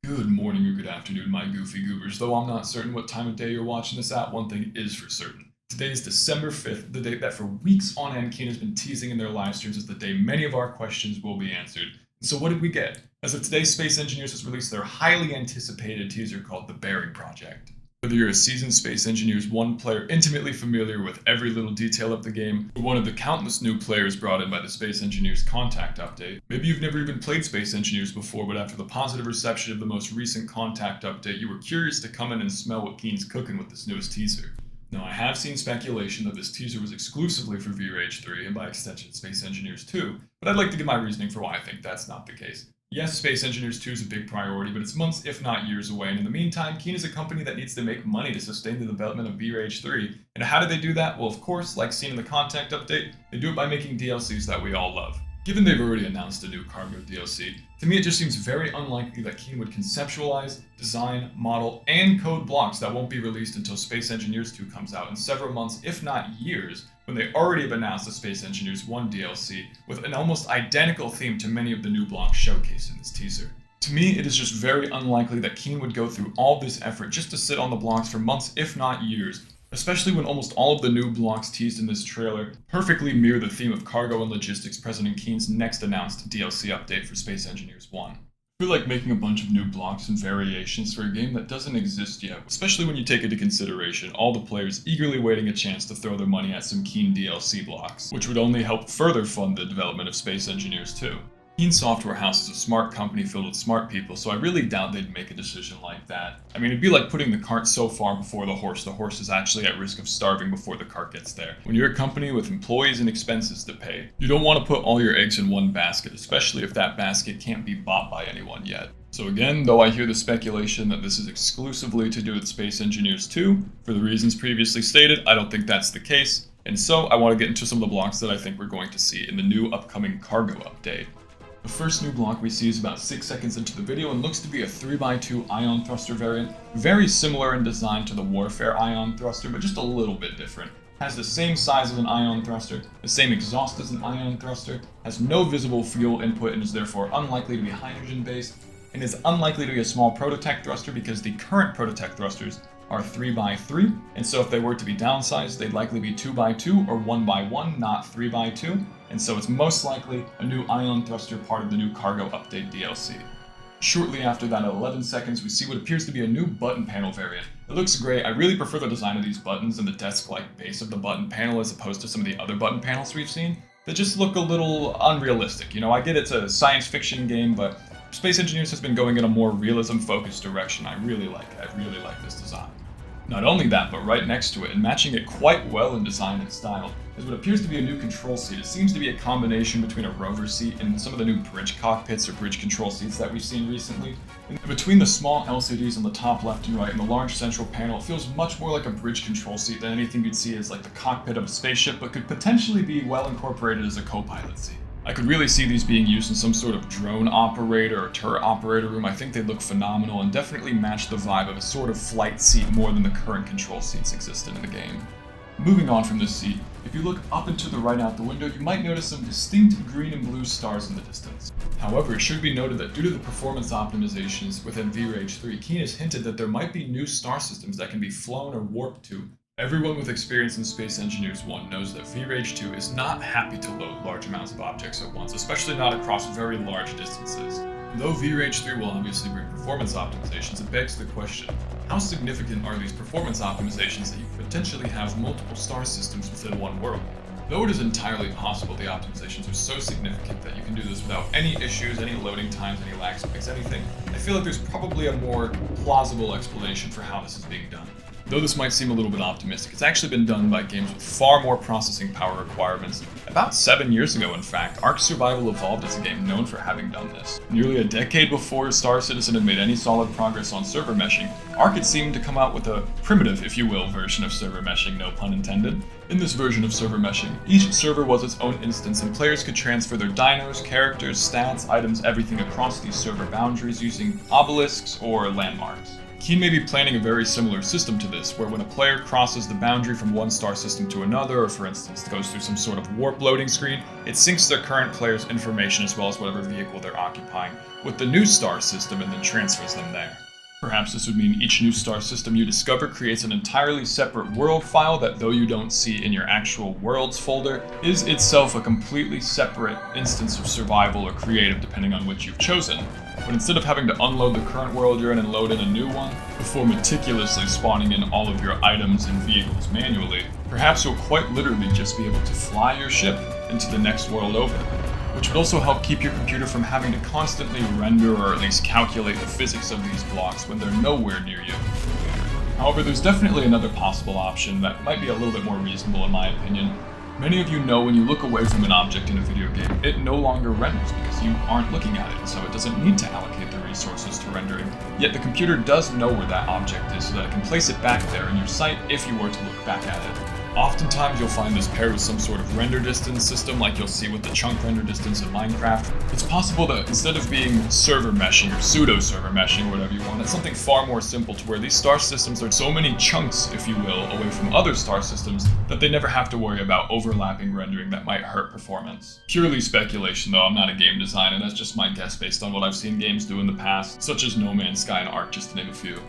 Good morning or good afternoon, my goofy goobers. Though I'm not certain what time of day you're watching this at, one thing is for certain. Today is December 5th, the date that for weeks on end Keen has been teasing in their live streams as the day many of our questions will be answered. So what did we get? As of today, Space Engineers has released their highly anticipated teaser called The Bearing Project. Whether you're a seasoned Space Engineers 1 player intimately familiar with every little detail of the game, or one of the countless new players brought in by the Space Engineers Contact update, maybe you've never even played Space Engineers before, but after the positive reception of the most recent Contact update, you were curious to come in and smell what Keen's cooking with this newest teaser. Now, I have seen speculation that this teaser was exclusively for Vrage 3 and by extension Space Engineers 2, but I'd like to give my reasoning for why I think that's not the case. Yes, Space Engineers 2 is a big priority, but it's months, if not years away, and in the meantime, Keen is a company that needs to make money to sustain the development of Vrage 3. And how do they do that? Well, of course, like seen in the Contact update, they do it by making DLCs that we all love. Given they've already announced a new cargo DLC, to me it just seems very unlikely that Keen would conceptualize, design, model, and code blocks that won't be released until Space Engineers 2 comes out in several months, if not years, when they already have announced the Space Engineers 1 DLC with an almost identical theme to many of the new blocks showcased in this teaser. To me, it is just very unlikely that Keen would go through all this effort just to sit on the blocks for months, if not years, especially when almost all of the new blocks teased in this trailer perfectly mirror the theme of cargo and logistics present in Keen's next announced DLC update for Space Engineers 1. I feel like making a bunch of new blocks and variations for a game that doesn't exist yet, especially when you take into consideration all the players eagerly waiting a chance to throw their money at some Keen DLC blocks, which would only help further fund the development of Space Engineers 2. Keen Software House is a smart company filled with smart people, so I really doubt they'd make a decision like that. I mean, it'd be like putting the cart so far before the horse is actually at risk of starving before the cart gets there. When you're a company with employees and expenses to pay, you don't want to put all your eggs in one basket, especially if that basket can't be bought by anyone yet. So again, though I hear the speculation that this is exclusively to do with Space Engineers 2, for the reasons previously stated, I don't think that's the case, and so I want to get into some of the blocks that I think we're going to see in the new upcoming cargo update. The first new block we see is about 6 seconds into the video and looks to be a 3x2 ion thruster variant, very similar in design to the Warfare ion thruster, but just a little bit different. Has the same size as an ion thruster, the same exhaust as an ion thruster, has no visible fuel input and is therefore unlikely to be hydrogen based, and is unlikely to be a small prototech thruster because the current prototech thrusters are 3x3, and so if they were to be downsized, they'd likely be 2x2 or 1x1, not 3x2, and so it's most likely a new ion thruster part of the new cargo update DLC. Shortly after that, at 11 seconds, we see what appears to be a new button panel variant. It looks great. I really prefer the design of these buttons and the desk-like base of the button panel as opposed to some of the other button panels we've seen. They just look a little unrealistic. You know, I get it's a science fiction game, but Space Engineers has been going in a more realism-focused direction. I really like it. I really like this design. Not only that, but right next to it, and matching it quite well in design and style, is what appears to be a new control seat. It seems to be a combination between a rover seat and some of the new bridge cockpits or bridge control seats that we've seen recently. And between the small LCDs on the top left and right and the large central panel, it feels much more like a bridge control seat than anything you'd see as like the cockpit of a spaceship, but could potentially be well incorporated as a co-pilot seat. I could really see these being used in some sort of drone operator or turret operator room. I think they look phenomenal and definitely match the vibe of a sort of flight seat more than the current control seats existent in the game. Moving on from this seat, if you look up and to the right out the window, you might notice some distinct green and blue stars in the distance. However, it should be noted that due to the performance optimizations within Vrage 3, Keen has hinted that there might be new star systems that can be flown or warped to. Everyone with experience in Space Engineers 1 knows that Vrage 2 is not happy to load large amounts of objects at once, especially not across very large distances. And though Vrage 3 will obviously bring performance optimizations, it begs the question, how significant are these performance optimizations that you could potentially have multiple star systems within one world? Though it is entirely possible the optimizations are so significant that you can do this without any issues, any loading times, any lag spikes, anything, I feel like there's probably a more plausible explanation for how this is being done. Though this might seem a little bit optimistic, it's actually been done by games with far more processing power requirements. About 7 years ago, in fact, Ark Survival Evolved is a game known for having done this. Nearly a decade before Star Citizen had made any solid progress on server meshing, Ark had seemed to come out with a primitive, if you will, version of server meshing, no pun intended. In this version of server meshing, each server was its own instance and players could transfer their dinos, characters, stats, items, everything across these server boundaries using obelisks or landmarks. Keen may be planning a very similar system to this, where when a player crosses the boundary from one star system to another, or for instance goes through some sort of warp loading screen, it syncs their current player's information as well as whatever vehicle they're occupying with the new star system and then transfers them there. Perhaps this would mean each new star system you discover creates an entirely separate world file that, though you don't see in your actual worlds folder, is itself a completely separate instance of survival or creative depending on which you've chosen. But instead of having to unload the current world you're in and load in a new one, before meticulously spawning in all of your items and vehicles manually, perhaps you'll quite literally just be able to fly your ship into the next world over, which would also help keep your computer from having to constantly render or at least calculate the physics of these blocks when they're nowhere near you. However, there's definitely another possible option that might be a little bit more reasonable in my opinion. Many of you know when you look away from an object in a video game, it no longer renders because you aren't looking at it, and so it doesn't need to allocate the resources to rendering. Yet the computer does know where that object is so that it can place it back there in your sight if you were to look back at it. Oftentimes you'll find this paired with some sort of render distance system like you'll see with the chunk render distance in Minecraft. It's possible that instead of being server meshing or pseudo server meshing or whatever you want, it's something far more simple to where these star systems are so many chunks, if you will, away from other star systems that they never have to worry about overlapping rendering that might hurt performance. Purely speculation though, I'm not a game designer, that's just my guess based on what I've seen games do in the past, such as No Man's Sky and Ark, just to name a few.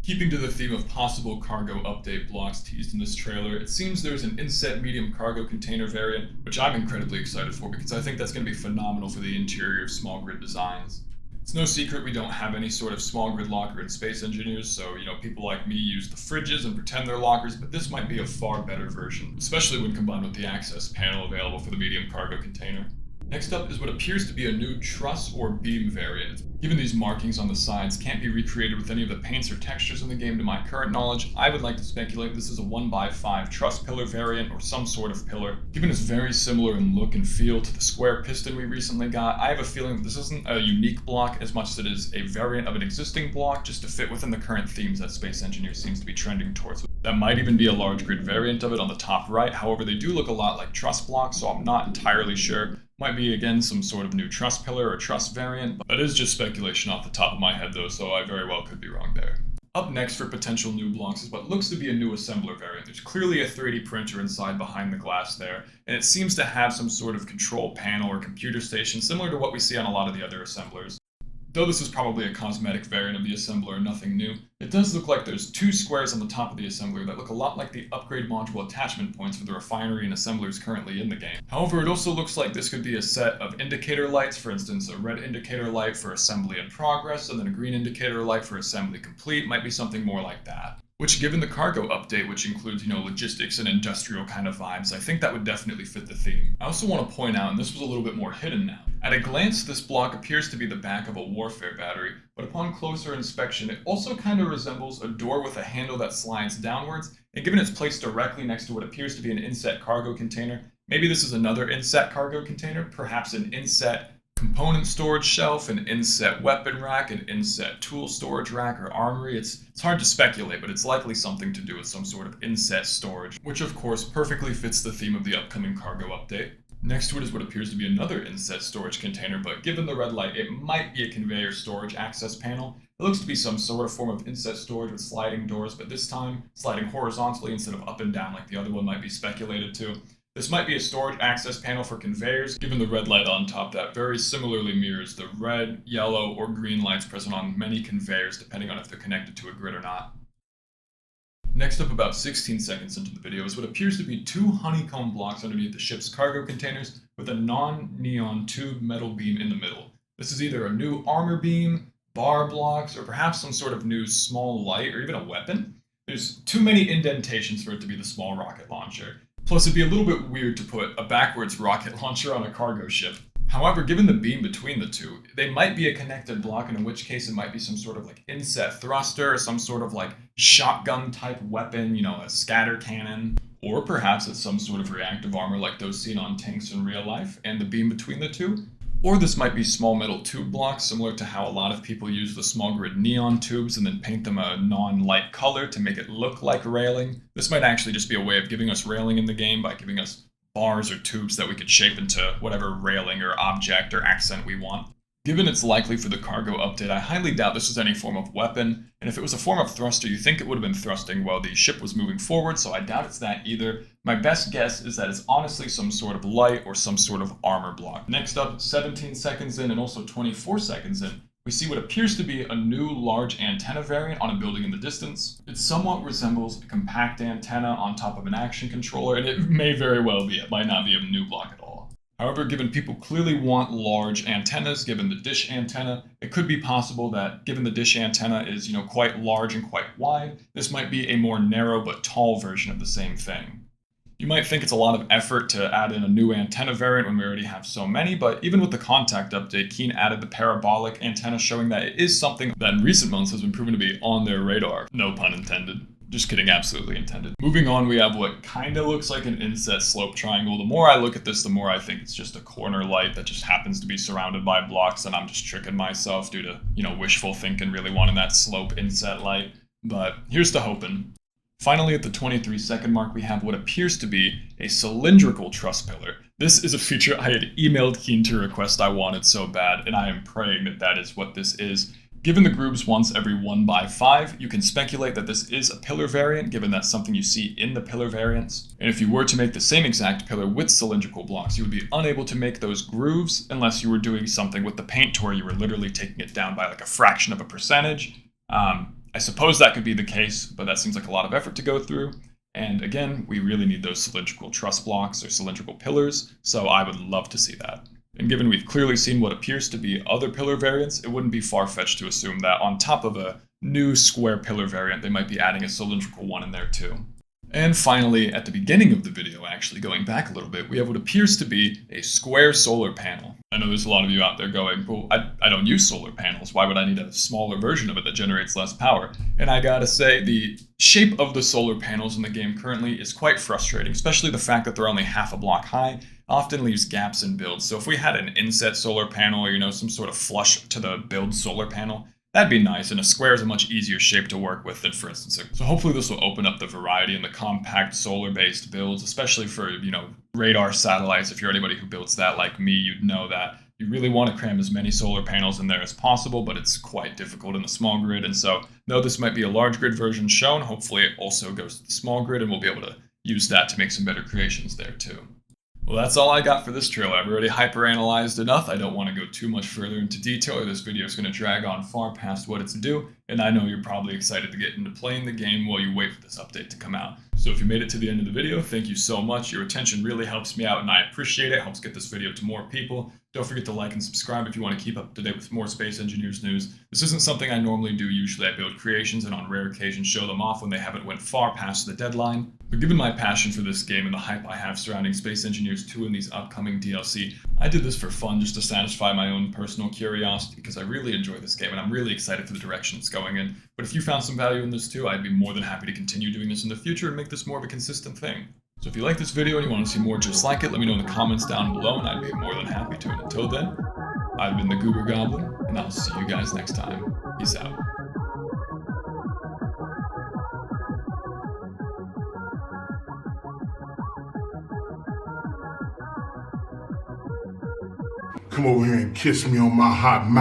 Keeping to the theme of possible cargo update blocks teased in this trailer, it seems there's an inset medium cargo container variant, which I'm incredibly excited for because I think that's going to be phenomenal for the interior of small grid designs. It's no secret we don't have any sort of small grid locker in Space Engineers, so people like me use the fridges and pretend they're lockers, but this might be a far better version, especially when combined with the access panel available for the medium cargo container. Next up is what appears to be a new truss or beam variant. Given these markings on the sides can't be recreated with any of the paints or textures in the game to my current knowledge, I would like to speculate this is a 1x5 truss pillar variant or some sort of pillar. Given it's very similar in look and feel to the square piston we recently got, I have a feeling that this isn't a unique block as much as it is a variant of an existing block just to fit within the current themes that Space Engineers seems to be trending towards. That might even be a large grid variant of it on the top right, however they do look a lot like truss blocks, so I'm not entirely sure. Might be again some sort of new truss pillar or truss variant, but that is just speculation off the top of my head though, so I very well could be wrong there. Up next for potential new blocks is what looks to be a new assembler variant. There's clearly a 3D printer inside behind the glass there, and it seems to have some sort of control panel or computer station similar to what we see on a lot of the other assemblers. Though this is probably a cosmetic variant of the assembler, nothing new, it does look like there's two squares on the top of the assembler that look a lot like the upgrade module attachment points for the refinery and assemblers currently in the game. However, it also looks like this could be a set of indicator lights, for instance a red indicator light for assembly in progress, and then a green indicator light for assembly complete, might be something more like that. Which, given the cargo update, which includes, logistics and industrial kind of vibes, I think that would definitely fit the theme. I also want to point out, and this was a little bit more hidden now, at a glance this block appears to be the back of a warfare battery, but upon closer inspection it also kind of resembles a door with a handle that slides downwards, and given it's placed directly next to what appears to be an inset cargo container, maybe this is another inset cargo container, perhaps an inset component storage shelf, an inset weapon rack, an inset tool storage rack, or armory. It's hard to speculate, but it's likely something to do with some sort of inset storage, which of course perfectly fits the theme of the upcoming cargo update. Next to it is what appears to be another inset storage container, but given the red light, it might be a conveyor storage access panel. It looks to be some sort of form of inset storage with sliding doors, but this time sliding horizontally instead of up and down like the other one might be speculated to. This might be a storage access panel for conveyors, given the red light on top that very similarly mirrors the red, yellow, or green lights present on many conveyors depending on if they're connected to a grid or not. Next up, about 16 seconds into the video, is what appears to be two honeycomb blocks underneath the ship's cargo containers with a non-neon tube metal beam in the middle. This is either a new armor beam, bar blocks, or perhaps some sort of new small light or even a weapon. There's too many indentations for it to be the small rocket launcher. Plus, it'd be a little bit weird to put a backwards rocket launcher on a cargo ship. However, given the beam between the two, they might be a connected block, and in which case it might be some sort of inset thruster, or some sort of shotgun type weapon, a scatter cannon. Or perhaps it's some sort of reactive armor like those seen on tanks in real life, and the beam between the two. Or this might be small metal tube blocks, similar to how a lot of people use the small grid neon tubes and then paint them a non-light color to make it look like railing. This might actually just be a way of giving us railing in the game by giving us bars or tubes that we could shape into whatever railing or object or accent we want. Given it's likely for the cargo update, I highly doubt this is any form of weapon, and if it was a form of thruster, you think it would have been thrusting while the ship was moving forward, so I doubt it's that either. My best guess is that it's honestly some sort of light or some sort of armor block. Next up, 17 seconds in and also 24 seconds in, we see what appears to be a new large antenna variant on a building in the distance. It somewhat resembles a compact antenna on top of an action controller, and it may very well be. It might not be a new block at all. However, given people clearly want large antennas, given the dish antenna, it could be possible that given the dish antenna is, quite large and quite wide, this might be a more narrow but tall version of the same thing. You might think it's a lot of effort to add in a new antenna variant when we already have so many, but even with the contact update, Keen added the parabolic antenna, showing that it is something that in recent months has been proven to be on their radar. No pun intended. Just kidding, absolutely intended. Moving on, we have what kinda looks like an inset slope triangle. The more I look at this, the more I think it's just a corner light that just happens to be surrounded by blocks, and I'm just tricking myself due to, wishful thinking, really wanting that slope inset light. But here's to hoping. Finally, at the 23-second mark, we have what appears to be a cylindrical truss pillar. This is a feature I had emailed Keen to request I wanted so bad, and I am praying that that is what this is. Given the grooves once every 1x5, you can speculate that this is a pillar variant, given that's something you see in the pillar variants. And if you were to make the same exact pillar with cylindrical blocks, you would be unable to make those grooves unless you were doing something with the paint tour. You were literally taking it down by like a fraction of a percentage. I suppose that could be the case, but that seems like a lot of effort to go through. And again, we really need those cylindrical truss blocks or cylindrical pillars, so I would love to see that. And given we've clearly seen what appears to be other pillar variants, it wouldn't be far-fetched to assume that on top of a new square pillar variant, they might be adding a cylindrical one in there too. And finally, at the beginning of the video, actually going back a little bit, we have what appears to be a square solar panel. I know there's a lot of you out there going, well, I don't use solar panels. Why would I need a smaller version of it that generates less power? And I gotta say, the shape of the solar panels in the game currently is quite frustrating, especially the fact that they're only half a block high. Often leaves gaps in builds. So if we had an inset solar panel or, some sort of flush to the build solar panel, that'd be nice, and a square is a much easier shape to work with than, for instance, so hopefully this will open up the variety in the compact solar-based builds, especially for, radar satellites. If you're anybody who builds that like me, you'd know that you really want to cram as many solar panels in there as possible, but it's quite difficult in the small grid. And so, though this might be a large grid version shown, hopefully it also goes to the small grid, and we'll be able to use that to make some better creations there too. Well, that's all I got for this trailer. I've already hyper-analyzed enough. I don't want to go too much further into detail, or this video is going to drag on far past what it's due, and I know you're probably excited to get into playing the game while you wait for this update to come out. So if you made it to the end of the video, thank you so much. Your attention really helps me out, and I appreciate it. It helps get this video to more people. Don't forget to like and subscribe if you want to keep up to date with more Space Engineers news. This isn't something I normally do. Usually I build creations and on rare occasions show them off when they haven't went far past the deadline. But given my passion for this game and the hype I have surrounding Space Engineers 2 and these upcoming DLC, I did this for fun, just to satisfy my own personal curiosity, because I really enjoy this game and I'm really excited for the direction it's going in. But if you found some value in this too, I'd be more than happy to continue doing this in the future and make this more of a consistent thing. So if you like this video and you want to see more just like it, let me know in the comments down below and I'd be more than happy to. And until then, I've been the Goober Goblin, and I'll see you guys next time. Peace out. Come over here and kiss me on my hot mouth.